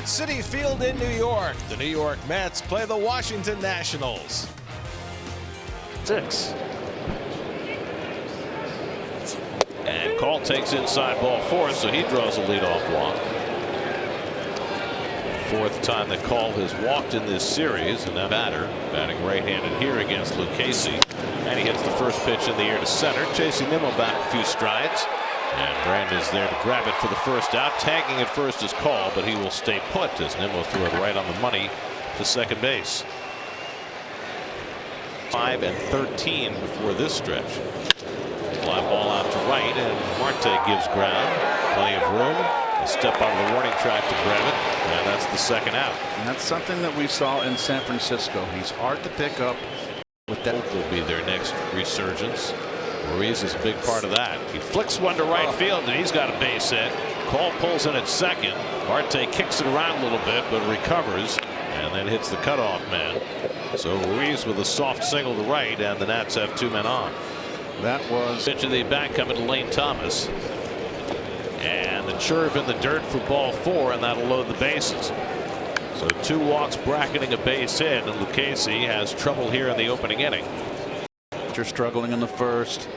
At Citi Field in New York, the New York Mets play the Washington Nationals. 6. And Call takes inside ball 4, so he draws a leadoff walk. Fourth time that Call has walked in this series, and that batter batting right-handed here against Lucchesi. And he hits the first pitch in the air to center, chasing Nimmo back a few strides. And Brandon's there to grab it for the first out. Tagging at first is Call, but he will stay put as Nimmo threw it right on the money to second base. 5 and 13 before this stretch. Fly ball out to right, and Marte gives ground. Plenty of room. A step on the warning track to grab it, and that's the second out. And that's something that we saw in San Francisco. He's hard to pick up. With that will be their next resurgence. Ruiz is a big part of that. He flicks one to right field, and he's got a base hit. Call pulls in at second. Marte kicks it around a little bit, but recovers and then hits the cutoff man. So Ruiz with a soft single to right, and the Nats have 2 men on. That was pitch of the bat coming to Lane Thomas. And the chirp in the dirt for ball 4, and that'll load the bases. So 2 walks bracketing a base hit, and Lucchesi has trouble here in the opening inning. You're struggling in the first.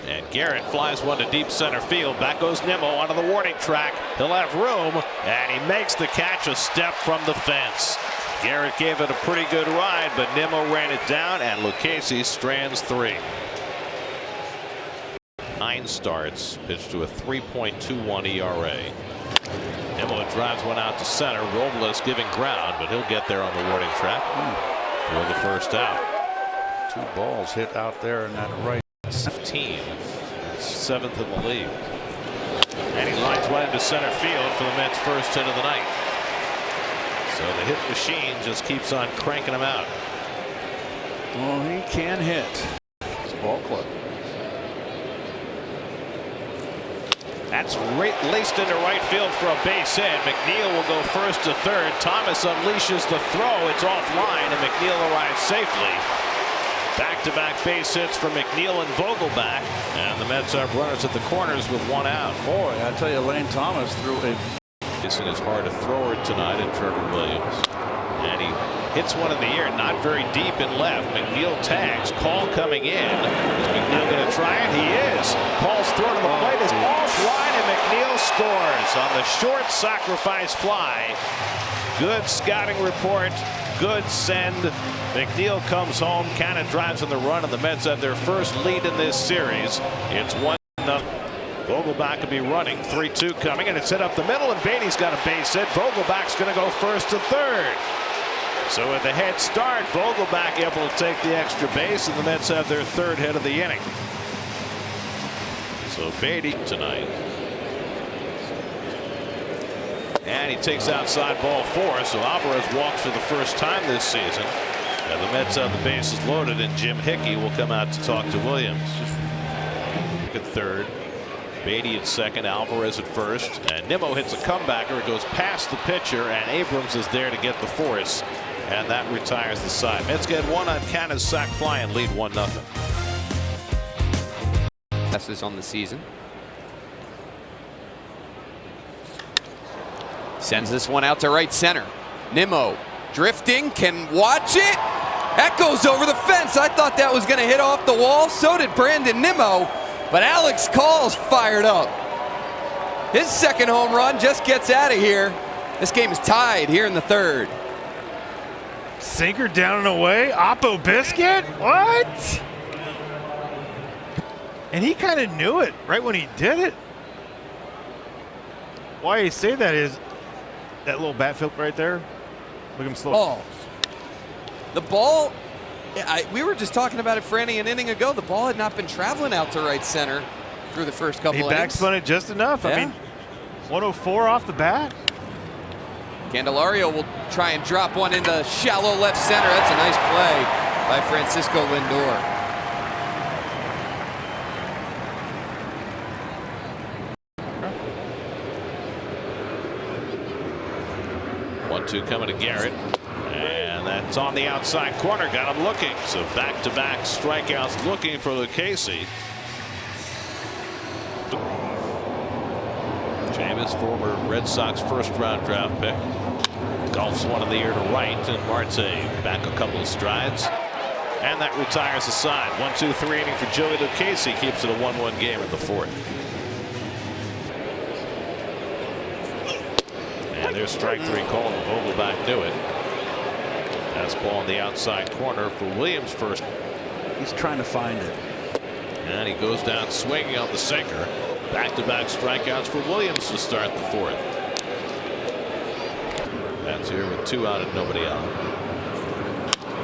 And Garrett flies one to deep center field. Back goes Nimmo onto the warning track. He'll have room, and he makes the catch a step from the fence. Garrett gave it a pretty good ride, but Nimmo ran it down, and Lucchesi strands 3. 9 starts, pitched to a 3.21 ERA. Nimmo drives one out to center. Robles giving ground, but he'll get there on the warning track for the first out. 2 balls hit out there in that right. 15, 7th in the league. And he lines one into center field for the Mets' first hit of the night. So the hit machine just keeps on cranking him out. Well, he can hit. It's ball club. That's laced into right field for a base hit. McNeil will go first to third. Thomas unleashes the throw. It's offline, and McNeil arrives safely. Back-to-back base hits for McNeil and Vogelbach, and the Mets have runners at the corners with 1 out. Boy, I tell you, Lane Thomas threw a. It is hard to throw it tonight in Trevor Williams, and he hits one in the air, not very deep in left. McNeil tags. Call coming in. Is McNeil going to try it? He is. Call's throw to the plate is offline, and McNeil scores on the short sacrifice fly. Good scouting report. Good send. McNeil comes home, kind of drives on the run, and the Mets have their first lead in this series. It's 1-0. Vogelbach will be running. 3-2 coming, and it's hit up the middle, and Beatty's got a base hit. Vogelbach's going to go first to third. So with the head start, Vogelbach able to take the extra base, and the Mets have their 3rd hit of the inning. So Beatty tonight. And he takes outside ball 4, so Alvarez walks for the first time this season. And the Mets have the bases loaded, and Jim Hickey will come out to talk to Williams. At third, Beatty at second, Alvarez at first, and Nimmo hits a comebacker. It goes past the pitcher, and Abrams is there to get the force, and that retires the side. Mets get 1 on Canna's sac fly and lead 1-0. Passes on the season. Sends this one out to right center. Nimmo drifting, can watch it. That goes over the fence. I thought that was going to hit off the wall. So did Brandon Nimmo. But Alex Call's fired up. His 2nd home run just gets out of here. This game is tied here in the 3rd. Sinker down and away. Oppo Biscuit? What? And he kind of knew it right when he did it. Why I say that is that little bat flip right there. Look at him slow. Oh. The ball, we were just talking about it, Franny, an inning ago. The ball had not been traveling out to right center through the first couple innings. He backspun it just enough. Yeah. I mean, 104 off the bat. Candelario will try and drop one into shallow left center. That's a nice play by Francisco Lindor. 1-2 coming to Garrett. And that's on the outside corner. Got him looking. So back-to-back strikeouts looking for Lucchesi. Jameis, former Red Sox first-round draft pick, golfs one in the air to right, and Marte back a couple of strides, and that retires the side. 1-2-3 inning for Joey Lucchesi, keeps it a 1-1 game in the fourth. And there's strike three called, and Vogelbach knew it. Fastball in the outside corner for Williams first. He's trying to find it. And he goes down swinging on the sinker. Back-to-back strikeouts for Williams to start the fourth. That's here with 2 out and nobody out.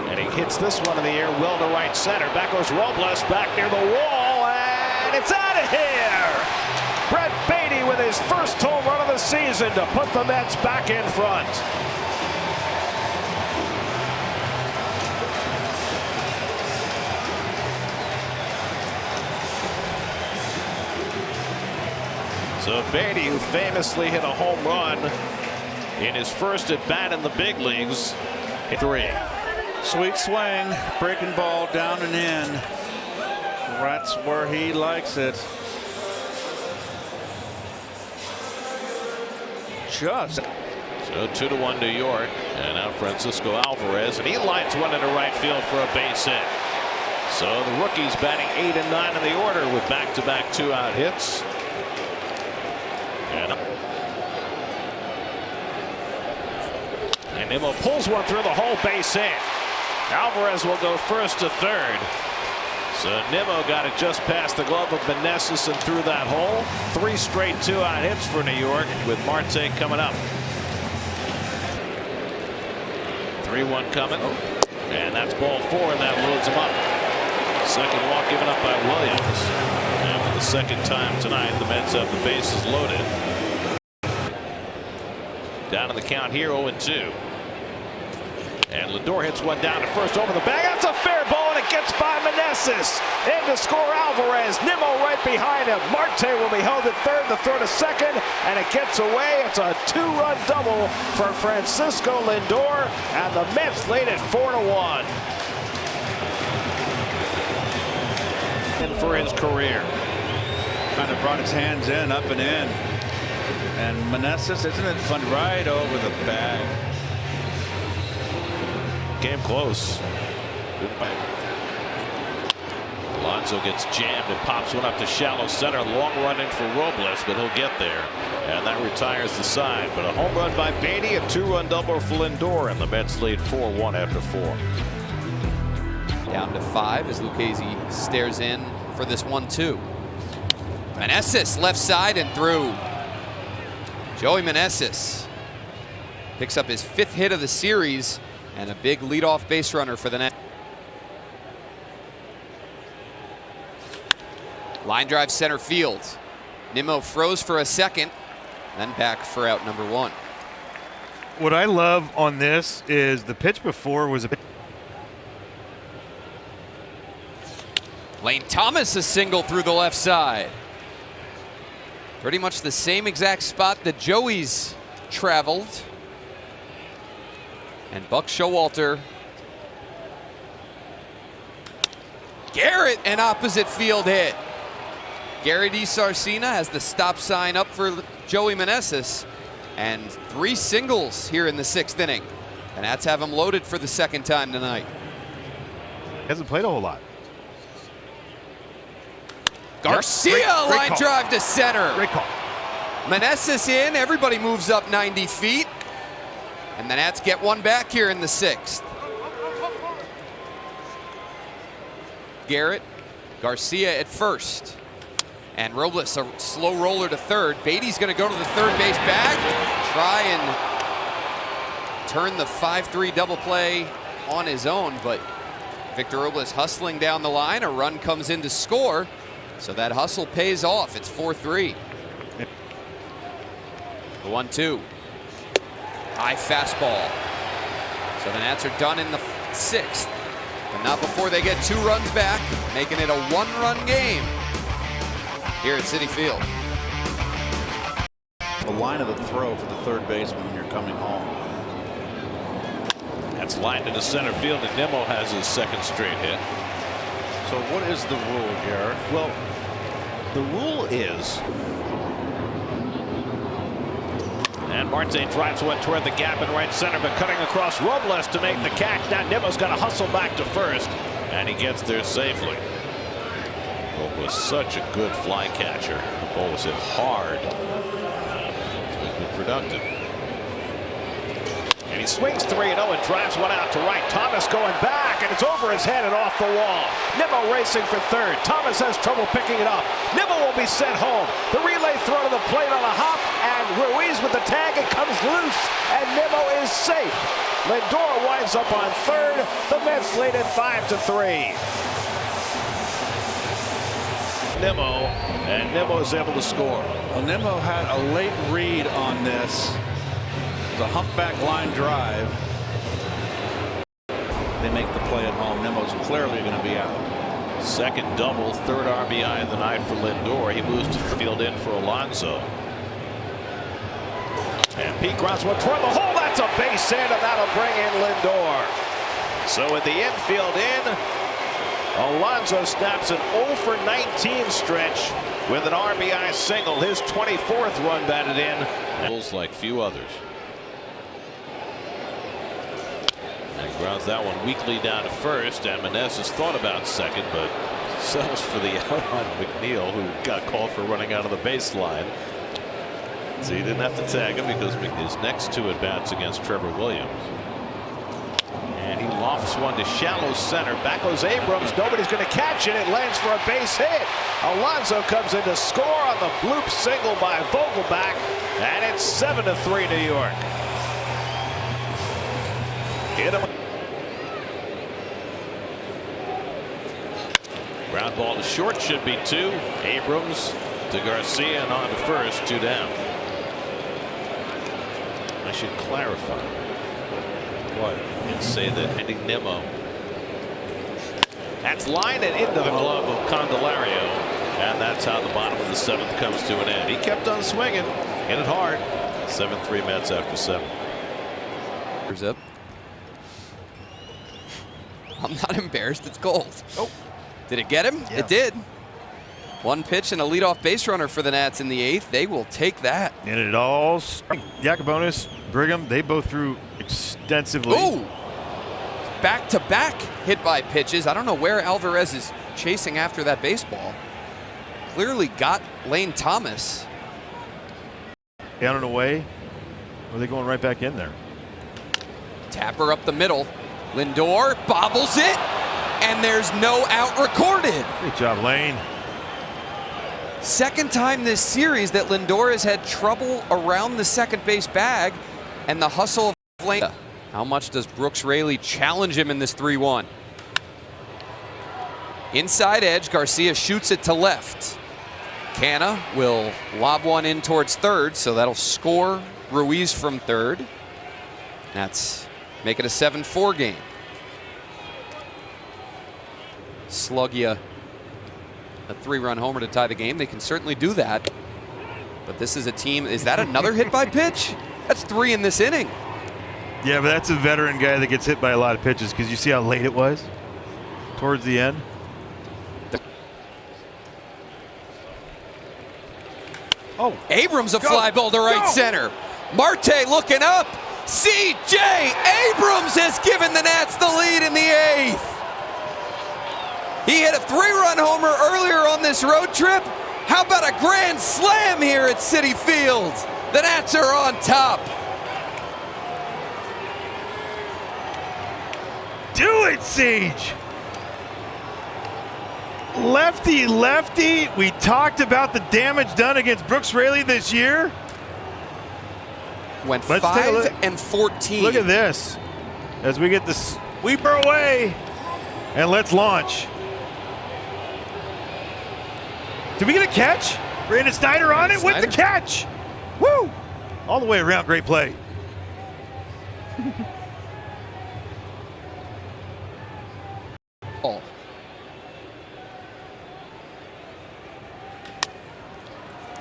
And he hits this one in the air well to right center. Back goes Robles back near the wall, and it's out of here. Brett Baty with his first home run of the season to put the Mets back in front. So Baty, who famously hit a home run in his first at bat in the big leagues, hit 3. Sweet swing, breaking ball down and in. That's where he likes it. Just. So 2-1 New York, and now Francisco Alvarez, and he lines one into right field for a base hit. So the rookie's batting 8 and 9 in the order with back-to-back 2-out hits. And Nimmo pulls one through the hole, base hit. Alvarez will go first to third. So Nimmo got it just past the glove of Meneses and through that hole. 3 straight 2-out hits for New York with Marte coming up. 3-1 coming. And that's ball 4, and that loads him up. Second walk given up by Williams. And for the second time tonight, the Mets have the bases loaded. Down in the count here, 0-2. And Lindor hits one down to first over the bag. That's a fair ball, and it gets by Meneses. In to score Alvarez. Nimmo right behind him. Marte will be held at third, the throw to second, and it gets away. It's a 2-run double for Francisco Lindor, and the Mets lead it 4-1. And for his career. Kind of brought his hands in, up and in. And Meneses, isn't it fun? Right over the bag. Game close. Alonso gets jammed and pops one up to shallow center. Long run in for Robles, but he'll get there. And that retires the side. But a home run by Baty, a 2-run double for Lindor, and the Mets lead 4-1 after 4. Down to 5 as Lucchesi stares in for this 1-2. Meneses left side and through. Joey Meneses picks up his 5th hit of the series and a big leadoff base runner for the Nets. Line drive center field. Nimmo froze for a second, then back for out number 1. What I love on this is the pitch before was a Lane Thomas a single through the left side. Pretty much the same exact spot that Joey's traveled. And Buck Showalter. Garrett, an opposite field hit. Gary DiSarcina has the stop sign up for Joey Meneses. And 3 singles here in the 6th inning. And that's have him loaded for the 2nd time tonight. hasn't played a whole lot. Garcia, Great line call. drive to center. Great call. Meneses in, everybody moves up 90 feet. And the Nats get one back here in the 6th. Garrett, Garcia at first. And Robles, a slow roller to third. Baty's gonna go to the third base bag. Try and turn the 5-3 double play on his own, but Victor Robles hustling down the line. A run comes in to score. So that hustle pays off. It's 4-3. The 1-2. High fastball. So the Nats are done in the 6th. But not before they get 2 runs back, making it a 1-run game here at Citi Field. The line of the throw for the third baseman when you're coming home. That's lined into center field, and Nimmo has his 2nd straight hit. So what is the rule, Garrett? Well, the rule is And Marte drives one toward the gap in right center, but cutting across Robles to make the catch. Now Nimmo's got to hustle back to first, and he gets there safely. Was such a good fly catcher. The ball was hit hard. It's been productive. And he swings 3-0 and drives one out to right. Thomas going back, and it's over his head and off the wall. Nimmo racing for third. Thomas has trouble picking it up. Nimmo will be sent home. The relay throw to the plate on a hop, and Ruiz with the tag. It comes loose, and Nimmo is safe. Lindor winds up on third. The Mets lead it 5-3. Nimmo, and Nimmo is able to score. Well, Nimmo had a late read on this. It was a humpback line drive. They make the play at home. Nimmo's clearly going to be out. Second double, third RBI of the night for Lindor. He moves to field in for Alonso. And Pete grounds one toward the hole. That's a base hit, and that'll bring in Lindor. So at the infield in, Alonso snaps an 0-for-19 stretch with an RBI single, his 24th run batted in. Like few others. And he grounds that one weakly down to first, and Meneses thought about second, but settles for the out on McNeil, who got called for running out of the baseline. So he didn't have to tag him because his next two at-bats against Trevor Williams. And he lofts one to shallow center. Back goes Abrams. Nobody's going to catch it. It lands for a base hit. Alonso comes in to score on the bloop single by Vogelbach. And it's 7-3 New York. Hit him. Ground ball to short, should be 2. Abrams to Garcia and on to first, 2 down. I should clarify. What? And say that Eddie Nimmo. That's lined and into the glove of Candelario. And that's how the bottom of the 7th comes to an end. He kept on swinging. Hit it hard. 7-3 Mets after 7. Up. I'm not embarrassed. It's gold. Oh. Did it get him? Yeah. It did. One pitch and a leadoff base runner for the Nats in the 8th. They will take that. And it all. Yacobonis, Brigham, they both threw extensively. Ooh! Back-to-back hit by pitches. I don't know where Alvarez is chasing after that baseball. Clearly got Lane Thomas. Down and away. Or are they going right back in there? Tapper up the middle. Lindor bobbles it, and there's no out recorded. Great job, Lane. Second time this series that Lindor has had trouble around the second base bag, and the hustle of Lane. How much does Brooks Raley challenge him in this 3-1? Inside edge, Garcia shoots it to left. Canna will lob one in towards third, so that'll score Ruiz from third. That's make it a 7-4 game. Slug you a 3-run homer to tie the game. They can certainly do that. But this is a team. Is that another hit by pitch? That's 3 in this inning. Yeah, but that's a veteran guy that gets hit by a lot of pitches because you see how late it was towards the end. Oh, Abrams a fly ball to right center. Marte looking up. C.J. Abrams has given the Nats the lead in the 8th. He hit a 3-run homer earlier on this road trip. How about a grand slam here at Citi Field? The Nats are on top. Do it, Siege. Lefty, lefty. We talked about the damage done against Brooks Raley this year. Went 5 and 14. Look at this. As we get the sweeper away. And let's launch. Did we get a catch? Brandon Snyder on it with the catch. Woo! All the way around, great play.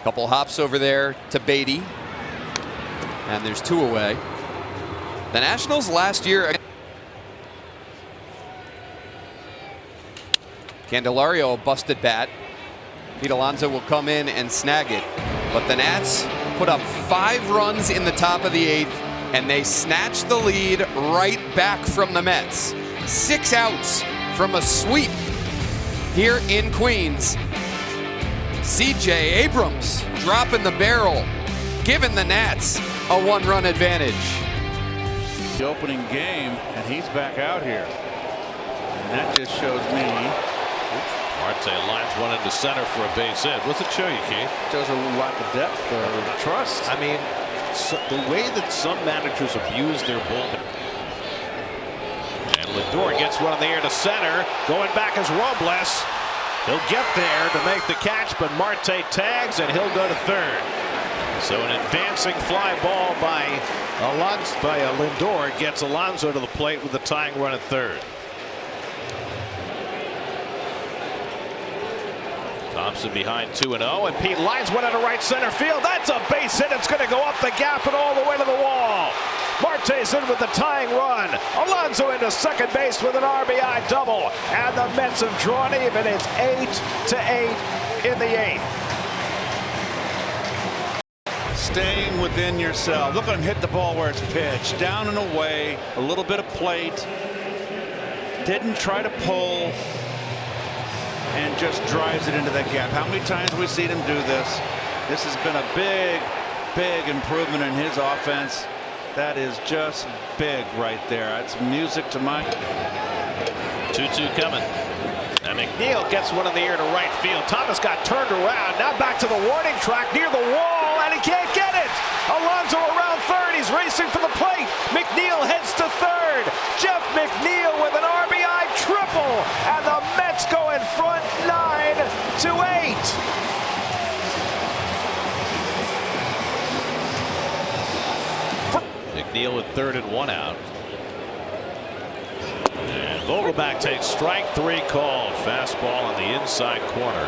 Couple hops over there to Beatty. And there's 2 away. The Nationals last year. Candelario, a busted bat. Pete Alonso will come in and snag it. But the Nats put up 5 runs in the top of the 8th, and they snatched the lead right back from the Mets. 6 outs from a sweep here in Queens. C.J. Abrams dropping the barrel, giving the Nats a 1-run advantage. The opening game, and he's back out here. And that just shows me. Marte lines one into center for a base hit. What's it show you, Keith? Shows a lack of depth or trust. I mean, the way that some managers abuse their bullpen. And Lindor gets one in the air to center. Going back is Robles. He'll get there to make the catch, but Marte tags and he'll go to third. So an advancing fly ball by Lindor gets Alonso to the plate with the tying run at third. Thompson behind 2-0, and Pete lines one into right center field. That's a base hit. It's going to go up the gap and all the way to the wall. Marte's in with the tying run. Alonso into second base with an RBI double, and the Mets have drawn even. It's 8-8 in the 8th. Staying within yourself. Look at him hit the ball where it's pitched. Down and away. A little bit of plate. Didn't try to pull. And just drives it into that gap. How many times have we seen him do this? This has been a big improvement in his offense. That is just big right there. That's music to my. 2-2 coming. And McNeil gets one in the air to right field. Thomas got turned around. Now back to the warning track near the wall, and he can't get it. Alonso around third. He's racing for the plate. McNeil heads to third. Jeff McNeil with an RBI triple, and the Mets go in front 9-8. McNeil with third and 1 out. And Vogelbach takes strike 3 called. Fastball on the inside corner.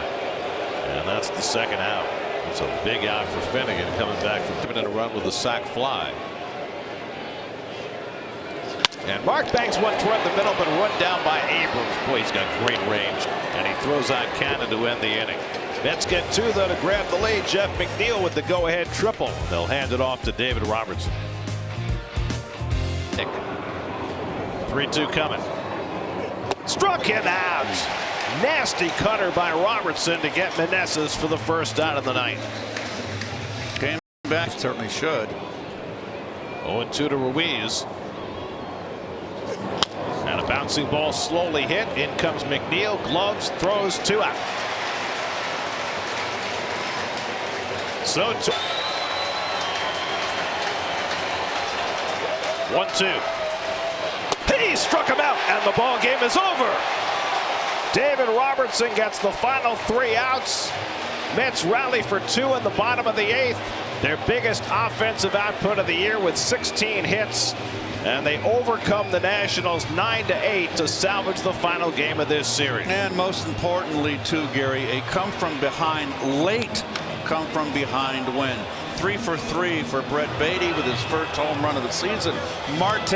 And that's the second out. It's a big out for Finnegan coming back from giving it a run with a sac fly. And Mark banks one toward the middle, but run down by Abrams. Boy, he's got great range. And he throws out Cannon to end the inning. Mets get 2 though to grab the lead. Jeff McNeil with the go-ahead triple. They'll hand it off to David Robertson. 3-2 coming. Struck him out. Nasty cutter by Robertson to get Meneses for the first out of the ninth. Came back, certainly should. 0-2 to Ruiz. And a bouncing ball slowly hit. In comes McNeil. Gloves, throws, 2 out. So 1-2. He struck him out, and the ball game is over. David Robertson gets the final 3 outs. Mets rally for 2 in the bottom of the 8th. Their biggest offensive output of the year with 16 hits. And they overcome the Nationals 9-8 to salvage the final game of this series. And most importantly, too, Gary, a come from behind late come from behind win. 3 for 3 for Brett Baty with his first home run of the season. Marte